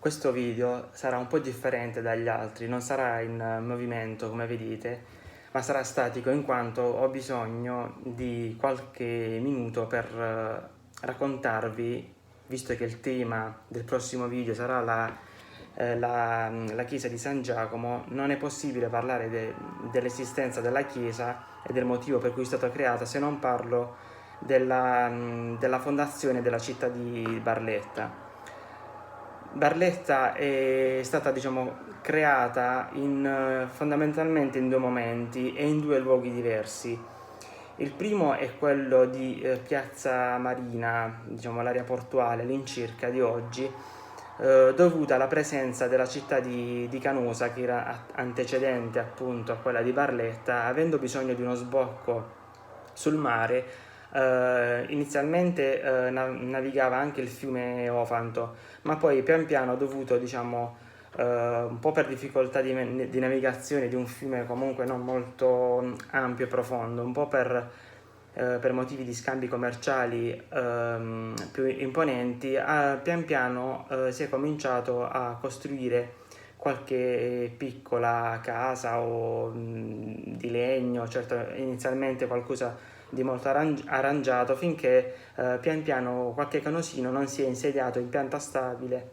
Questo video sarà un po' differente dagli altri, non sarà in movimento come vedete, ma sarà statico in quanto ho bisogno di qualche minuto per raccontarvi, visto che il tema del prossimo video sarà la chiesa di San Giacomo. Non è possibile parlare dell'esistenza della chiesa e del motivo per cui è stata creata se non parlo della fondazione della città di Barletta. Barletta è stata, creata fondamentalmente in due momenti e in due luoghi diversi. Il primo è quello di Piazza Marina, l'area portuale all'incirca di oggi, dovuta alla presenza della città di Canosa, che era antecedente appunto a quella di Barletta, avendo bisogno di uno sbocco sul mare. Inizialmente navigava anche il fiume Ofanto, ma poi pian piano ha dovuto, un po' per difficoltà di navigazione di un fiume comunque non molto ampio e profondo, un po' per motivi di scambi commerciali più imponenti, pian piano si è cominciato a costruire qualche piccola casa o di legno, certo inizialmente qualcosa di molto arrangiato, finché pian piano qualche canosino non si è insediato in pianta stabile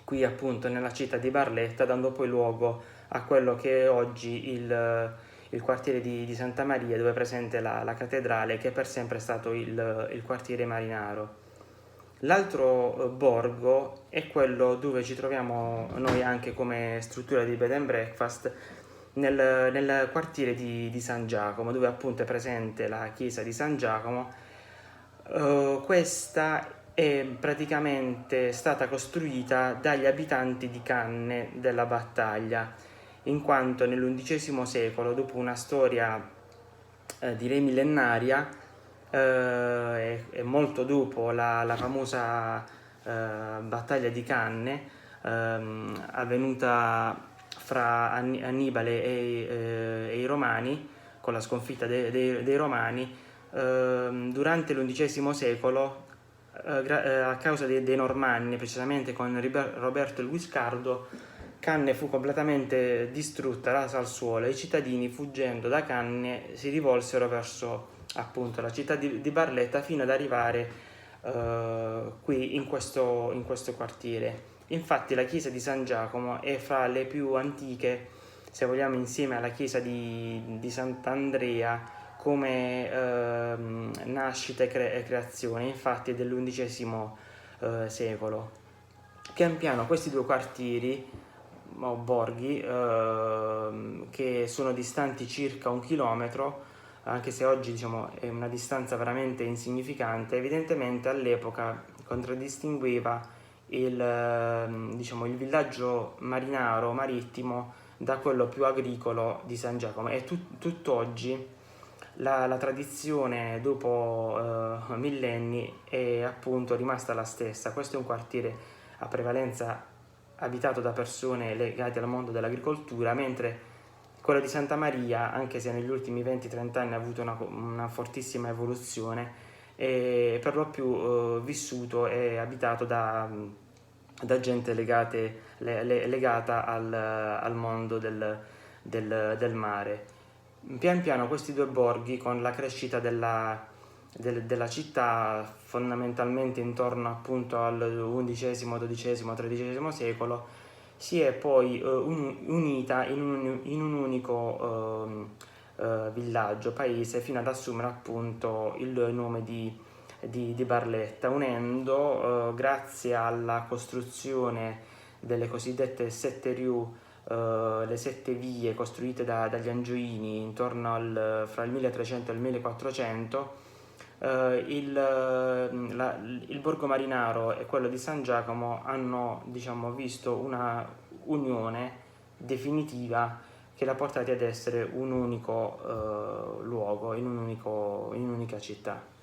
qui appunto nella città di Barletta, dando poi luogo a quello che è oggi il quartiere di Santa Maria, dove è presente la cattedrale, che è per sempre stato il quartiere marinaro. L'altro borgo è quello dove ci troviamo noi anche come struttura di bed and breakfast, nel quartiere di San Giacomo, dove appunto è presente la chiesa di San Giacomo. Questa è praticamente stata costruita dagli abitanti di Canne della Battaglia, in quanto nell'undicesimo secolo, dopo una storia direi millenaria, e molto dopo la famosa battaglia di Canne, avvenuta fra Annibale e i Romani, con la sconfitta dei Romani, durante l'undicesimo secolo, a causa dei Normanni, precisamente con Roberto il Guiscardo, Canne fu completamente distrutta, rasa al suolo, e i cittadini, fuggendo da Canne, si rivolsero verso appunto la città di Barletta, fino ad arrivare qui in questo quartiere. Infatti la chiesa di San Giacomo è fra le più antiche, se vogliamo, insieme alla chiesa di Sant'Andrea, come nascita e creazione. Infatti è dell'undicesimo secolo. Pian piano questi due quartieri o borghi, che sono distanti circa 1 chilometro, anche se oggi è una distanza veramente insignificante, evidentemente all'epoca contraddistingueva il villaggio marinaro marittimo da quello più agricolo di San Giacomo. E tutt'oggi la tradizione, dopo millenni, è appunto rimasta la stessa. Questo è un quartiere a prevalenza abitato da persone legate al mondo dell'agricoltura, mentre quello di Santa Maria, anche se negli ultimi 20-30 anni ha avuto una fortissima evoluzione, è per lo più vissuto e abitato da gente legata al mondo del mare. Pian piano questi due borghi, con la crescita della città, fondamentalmente intorno appunto al XI, XII, XIII secolo, si è poi unita in un unico villaggio, paese, fino ad assumere appunto il nome di Barletta, unendo, grazie alla costruzione delle cosiddette 7 le 7 vie costruite dagli Angioini intorno fra il 1300 e il 1400, il borgo marinaro e quello di San Giacomo hanno visto una unione definitiva che l'ha portati ad essere un unico luogo, in un'unica città.